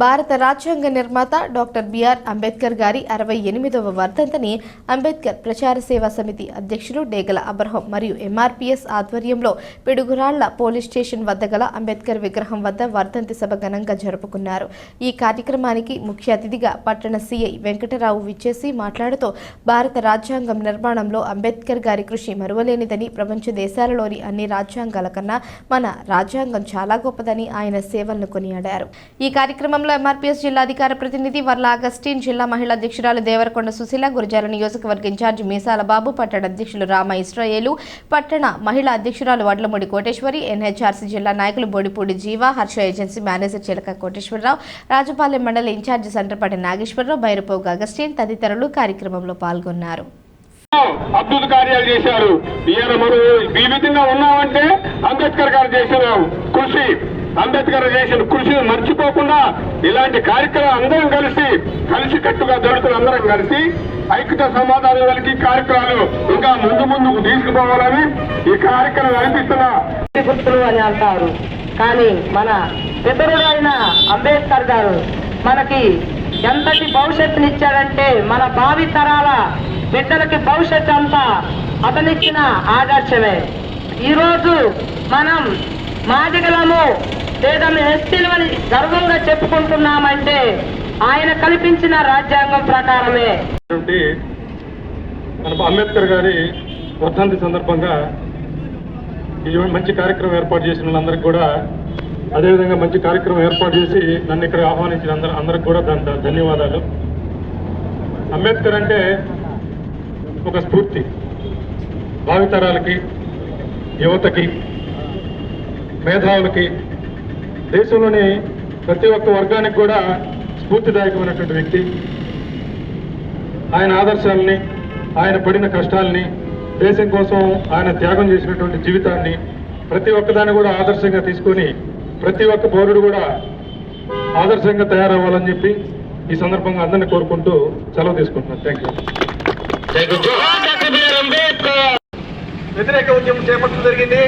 భారత రాజ్యాంగ నిర్మాత డాక్టర్ బిఆర్ అంబేద్కర్ గారి 68వ వర్ధంతిని అంబేద్కర్ ప్రచార సేవా సమితి అధ్యక్షులు డేగల అబ్రహం మరియు ఎంఆర్పీఎస్ ఆధ్వర్యంలో పిడుగురాళ్ల పోలీస్ స్టేషన్ వద్ద గల అంబేద్కర్ విగ్రహం వద్ద వర్ధంతి సభ ఘనంగా జరుపుకున్నారు. ఈ కార్యక్రమానికి ముఖ్య అతిథిగా పట్టణ సీఐ వెంకటరావు విచ్చేసి మాట్లాడుతూ భారత రాజ్యాంగం నిర్మాణంలో అంబేద్కర్ గారి కృషి మరువలేనిదని, ప్రపంచ దేశాలలోని అన్ని రాజ్యాంగాల కన్నా మన రాజ్యాంగం చాలా గొప్పదని ఆయన సేవలను కొనియాడారు. ఈ కార్యక్రమంలో ఎంఆర్పీఎస్ జిల్లా అధికార ప్రతినిధి వర్ల అగస్టిన్, జిల్లా మహిళా అధ్యక్షురాలు దేవరకొండ సుశీల, గురజాల నియోజకవర్గ ఇన్ఛార్జి మీసాల బాబు, పట్టణ అధ్యక్షులు రామ ఇస్రాయేలు, పట్టణ మహిళా అధ్యక్షురాలు వడ్లమూడి కోటేశ్వరి, ఎన్హెచ్ఆర్సీ జిల్లా నాయకులు బోడిపూడి జీవ, హర్ష ఏజెన్సీ మేనేజర్ చిలక కోటేశ్వరరావు, రాజపాలెం మండల ఇన్ఛార్జి సండ్రపాటి నాగేశ్వరరావు, బైరపోగు అగస్టిన్ తదితరులు కార్యక్రమంలో పాల్గొన్నారు. అద్భుత కార్యాలు చేశారు. ఈయన మనం ఈ విధంగా ఉన్నామంటే అంబేద్కర్ గారు చేసిన కృషి, అంబేద్కర్ చేసిన కృషిని మర్చిపోకుండా ఇలాంటి కార్యక్రమం అందరం కలిసి కట్టుగా దళితులు అందరం కలిసి ఐక్యత సమాధానం కలిగి కార్యక్రమాలు ఇంకా ముందుకు తీసుకుపోవాలని ఈ కార్యక్రమం అనిపిస్తున్నా గుర్తులు అని అంటారు. కానీ మన పితరుడు అయిన అంబేద్కర్ గారు మనకి ఎంతటి భవిష్యత్తునిచ్చాడంటే మన భావి తరాల బిడ్డలకి భవిష్యత్తు అంతా అతనిచ్చిన ఆదర్శమే. ఈరోజు మనం మాదిగలము లేదా ఎస్టీలని గర్వంగా చెప్పుకుంటున్నామంటే ఆయన కల్పించిన రాజ్యాంగం ప్రకారమే. అంబేద్కర్ గారి వర్ధంతి సందర్భంగా ఈ మంచి కార్యక్రమం ఏర్పాటు చేసిన వాళ్ళందరికీ కూడా, అదేవిధంగా మంచి కార్యక్రమం ఏర్పాటు చేసి నన్ను ఇక్కడ ఆహ్వానించిన అందరికి కూడా ధన్యవాదాలు. అంబేద్కర్ అంటే ఒక స్ఫూర్తి, భావితరాలకి, యువతకి, మేధావులకి, దేశంలోని ప్రతి ఒక్క వర్గానికి కూడా స్ఫూర్తిదాయకమైనటువంటి వ్యక్తి. ఆయన ఆదర్శాలని, ఆయన పడిన కష్టాలని, దేశం కోసం ఆయన త్యాగం చేసినటువంటి జీవితాన్ని ప్రతి ఒక్కదాన్ని కూడా ఆదర్శంగా తీసుకొని ప్రతి ఒక్క పౌరుడు కూడా ఆదర్శంగా తయారవ్వాలని చెప్పి ఈ సందర్భంగా అందరినీ కోరుకుంటూ సెలవు తీసుకుంటున్నాను. Thank you. వ్యతిరేక ఉద్యమం చేపట్టడం జరిగింది.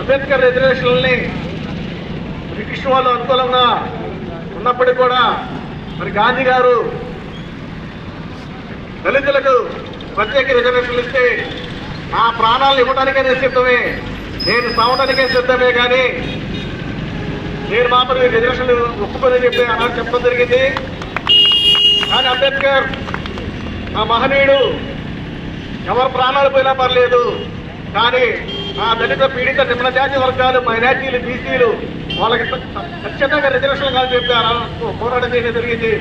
అంబేద్కర్ రిజర్వేషన్లని బ్రిటిష్ వాళ్ళు అనుకూలంగా ఉన్నప్పటికీ కూడా మరి గాంధీ గారు దళితులకు ప్రత్యేక రిజర్వేషన్లు ఇస్తే నా ప్రాణాలను ఇవ్వడానికైనా సిద్ధమే, నేను సావడానికే సిద్ధమే, కానీ నేను మాత్రం ఈ రిజర్వేషన్లు ఒప్పుకొని చెప్పి అన్నాడు చెప్పడం జరిగింది. కానీ అంబేద్కర్ ఆ మహనీయుడు ఎవరు ప్రాణాలు పోయినా పర్లేదు, కానీ ఆ దళిత పీడిత నిమ్న జాతి వర్గాలు, మైనార్టీలు, బీసీలు వాళ్ళకి ఖచ్చితంగా రిజర్వేషన్లు కాదని చెప్పి పోరాటం చేయడం జరిగింది.